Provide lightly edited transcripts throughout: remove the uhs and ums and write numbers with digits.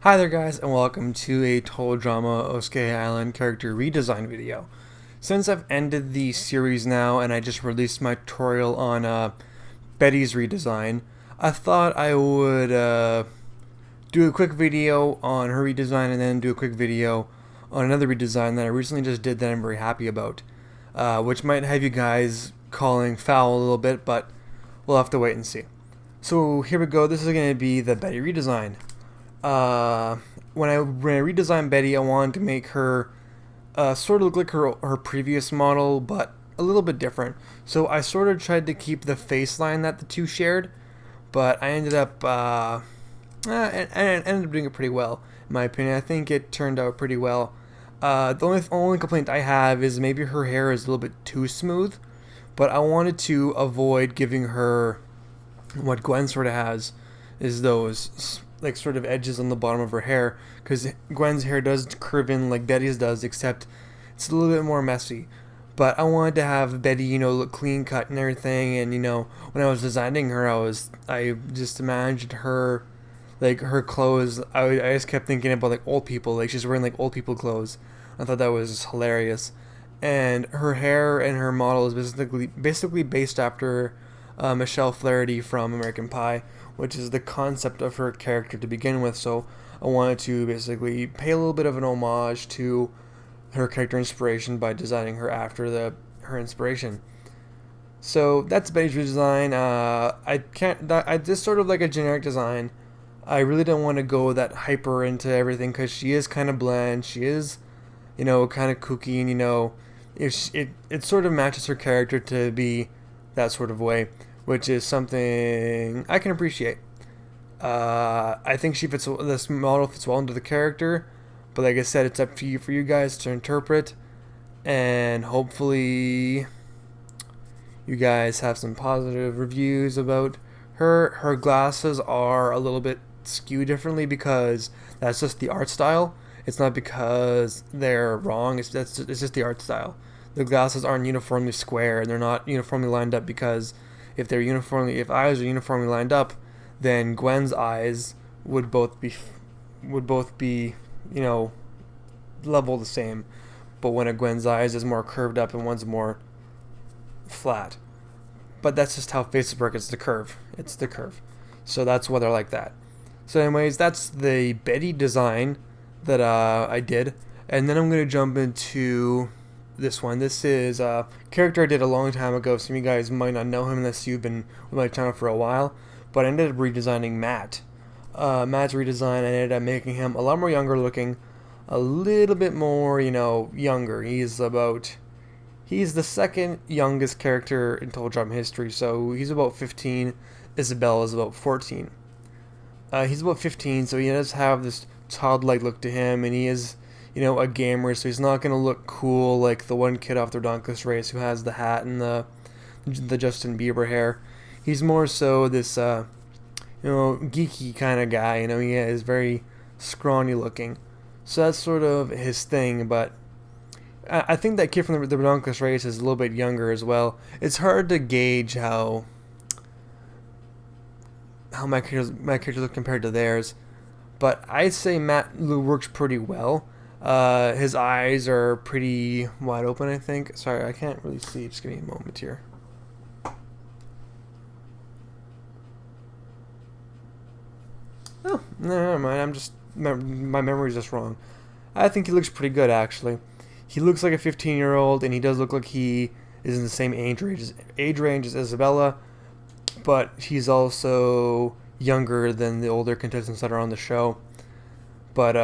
Hi there guys and welcome to a Total Drama Oskayi Island character redesign video. Since I've ended the series now and I just released my tutorial on Betty's redesign, I thought I would do a quick video on her redesign and then do a quick video on another redesign that I recently just did that I'm very happy about, which might have you guys calling foul a little bit, but we'll have to wait and see. So here we go, this is going to be the Betty redesign. When I redesigned Betty, I wanted to make her sort of look like her previous model, but a little bit different. So I sort of tried to keep the face line that the two shared, but I ended up ended up doing it pretty well, in my opinion. I think it turned out pretty well. The only complaint I have is maybe her hair is a little bit too smooth, but I wanted to avoid giving her what Gwen sort of has, is those like sort of edges on the bottom of her hair, because Gwen's hair does curve in like Betty's does, except it's a little bit more messy. But I wanted to have Betty, look clean cut and everything. And when I was designing her, I just imagined her, like her clothes. I just kept thinking about like old people, like she's wearing like old people clothes. I thought that was hilarious. And her hair and her model is basically based after Michelle Flaherty from American Pie, which is the concept of her character to begin with. So I wanted to basically pay a little bit of an homage to her character inspiration by designing her after her inspiration. So that's Betty's redesign. I just sort of like a generic design. I really don't want to go that hyper into everything because she is kind of bland. She is, kind of kooky, and it sort of matches her character to be that sort of way, which is something I can appreciate. I think this model fits well into the character, but like I said, it's up to you for you guys to interpret, and hopefully you guys have some positive reviews about her. Her glasses are a little bit skewed differently because that's just the art style. It's not because they're wrong. It's just the art style. The glasses aren't uniformly square and they're not uniformly lined up because if eyes are uniformly lined up, then Gwen's eyes would both be level the same. But when a Gwen's eyes is more curved up and one's more flat. But that's just how faces work. It's the curve. So that's why they're like that. So anyways, that's the Betty design that I did, and then I'm gonna jump into this one. This is a character I did a long time ago. Some of you guys might not know him unless you've been with my channel for a while. But I ended up redesigning Matt. Matt's redesign, I ended up making him a lot more younger looking, a little bit more, younger. He's the second youngest character in Total Drama history, so he's about 15. Isabella is about 14. He's about 15, so he does have this childlike look to him, and he is, a gamer, so he's not going to look cool like the one kid off the Redonkulous race who has the hat and the Justin Bieber hair. He's more so this, geeky kind of guy. He is very scrawny looking. So that's sort of his thing, but I think that kid from the Redonkulous race is a little bit younger as well. It's hard to gauge how my characters look compared to theirs, but I'd say Matt works pretty well. His eyes are pretty wide open, I think. Sorry, I can't really see. Just give me a moment here. Oh, no, never mind. My memory's just wrong. I think he looks pretty good, actually. He looks like a 15-year-old, and he does look like he is in the same age range as Isabella, but he's also younger than the older contestants that are on the show. But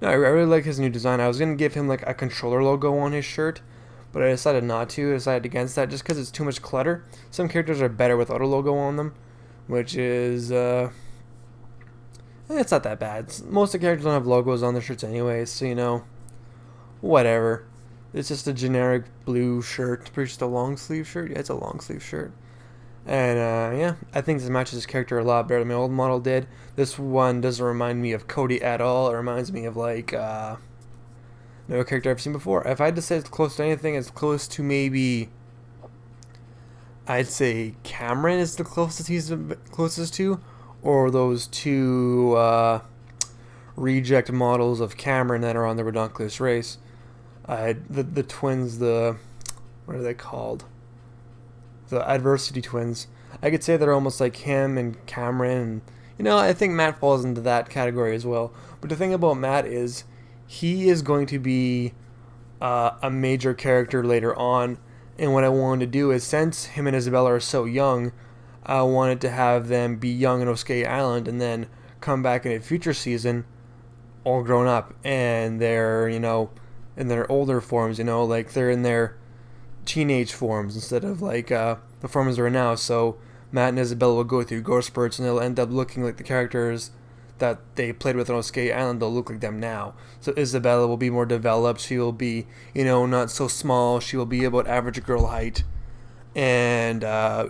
no, I really like his new design. I was gonna give him like a controller logo on his shirt, but I decided not to. I decided against that just because it's too much clutter. Some characters are better without a logo on them, which is it's not that bad. Most of the characters don't have logos on their shirts anyways, so whatever. It's just a generic blue shirt. It's just a long sleeve shirt. Yeah, it's a long sleeve shirt. And yeah, I think this matches his character a lot better than my old model did. This one doesn't remind me of Cody at all. It reminds me of like no character I've seen before. If I had to say it's close to anything, it's close to maybe, I'd say Cameron is the closest he's the closest to, or those two reject models of Cameron that are on the Redonkulous race. The twins, what are they called? The Adversity twins. I could say they're almost like him and Cameron. And, I think Matt falls into that category as well. But the thing about Matt is he is going to be a major character later on. And what I wanted to do is, since him and Isabella are so young, I wanted to have them be young in Oskayi Island and then come back in a future season all grown up. And they're, in their older forms, like they're in their teenage forms instead of like the forms they're in now. So Matt and Isabella will go through growth spurts and they'll end up looking like the characters that they played with on Oskayi Island. They'll look like them now. So Isabella will be more developed. She will be, not so small. She will be about average girl height. And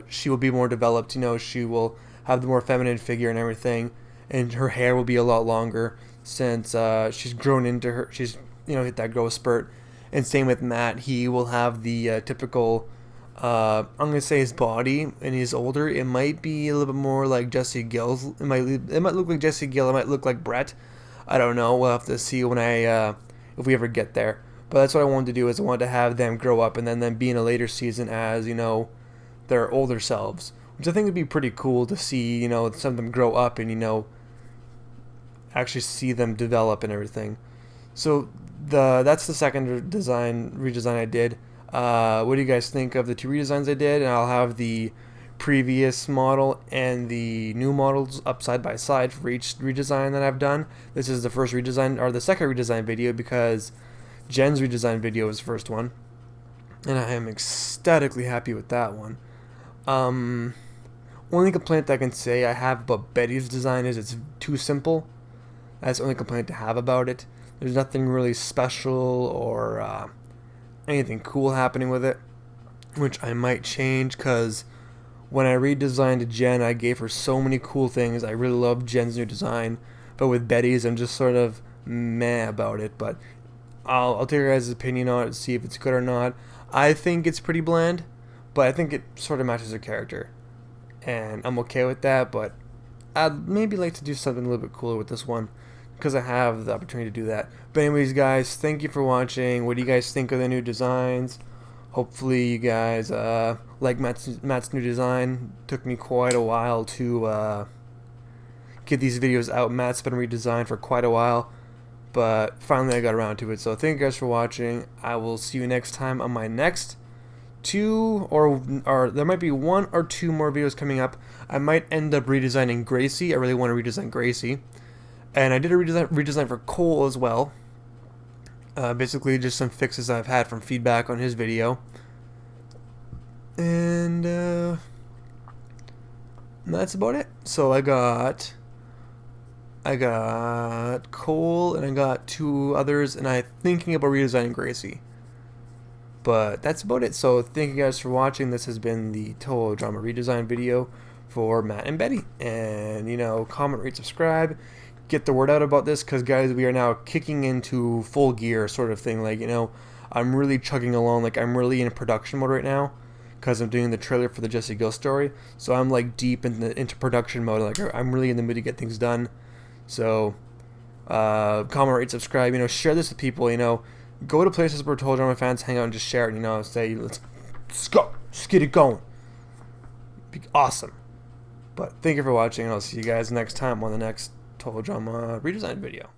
she will be more developed. She will have the more feminine figure and everything. And her hair will be a lot longer since she's grown into her. She's, hit that growth spurt. And same with Matt. He will have the typical, I'm going to say his body, and he's older. It might be a little bit more like Jesse Gill's. It might look like Jesse Gill. It might look like Brett. I don't know. We'll have to see when if we ever get there. But that's what I wanted to do, is I wanted to have them grow up and then them be in a later season as, their older selves. Which I think would be pretty cool to see, some of them grow up and, actually see them develop and everything. So that's the second redesign I did. What do you guys think of the two redesigns I did? And I'll have the previous model and the new models up side by side for each redesign that I've done. This is the first redesign, or the second redesign video, because Jen's redesign video was the first one, and I am ecstatically happy with that one. Only complaint I can say I have about Betty's design is it's too simple. That's the only complaint I have about it. There's nothing really special or anything cool happening with it, which I might change, because when I redesigned Jen, I gave her so many cool things. I really love Jen's new design, but with Betty's, I'm just sort of meh about it. But I'll take your guys' opinion on it, see if it's good or not. I think it's pretty bland, but I think it sort of matches her character, and I'm okay with that. But I'd maybe like to do something a little bit cooler with this one, because I have the opportunity to do that. But anyways, guys, thank you for watching. What do you guys think of the new designs? Hopefully you guys like Matt's new design. Took me quite a while to get these videos out. Matt's been redesigned for quite a while, but finally I got around to it. So thank you guys for watching. I will see you next time on my next two, or there might be one or two more videos coming up. I might end up redesigning Gracie. I really want to redesign Gracie. And I did a redesign for Cole as well. Basically just some fixes I've had from feedback on his video. And that's about it. So I got Cole and I got two others, and I'm thinking about redesigning Gracie. But that's about it. So thank you guys for watching. This has been the Total Drama redesign video for Matt and Betty. And, comment, rate, subscribe. Get the word out about this, because guys, we are now kicking into full gear sort of thing. Like, I'm really chugging along. Like, I'm really in production mode right now, because I'm doing the trailer for the Jesse Gill story. So I'm like deep into production mode. Like, I'm really in the mood to get things done. So comment, rate, subscribe. Share this with people. Go to places where Total Drama fans hang out and just share it. Say let's go, just get it going. Be awesome. But thank you for watching, and I'll see you guys next time on the next Total Drama redesign video.